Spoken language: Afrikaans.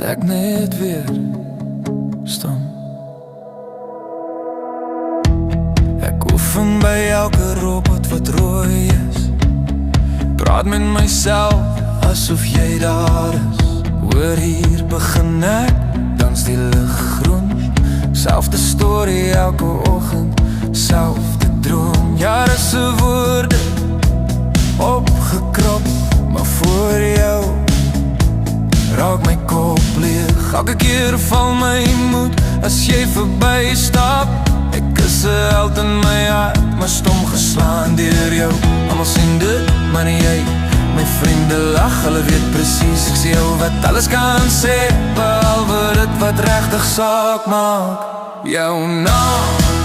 ek net weer stom. Ek oefen by elke robot wat rooi is, praat met myself asof jy daar is. Hoor hier begin ek, dans die lig groen, selfde story elke oggend, selfde droom. Jare se woorde opgekrop, maar voor jou raak my kop leeg. Elke keer val my moed as jy verby stap. Ek is 'n held in my hart, maar stom geslaan deur jou. Almal sien dit, maar nie jy. My vriende lag, hulle weet presies ek sê jou wat alles kan sê, behalwe dit wat regtig saak maak. Jou naam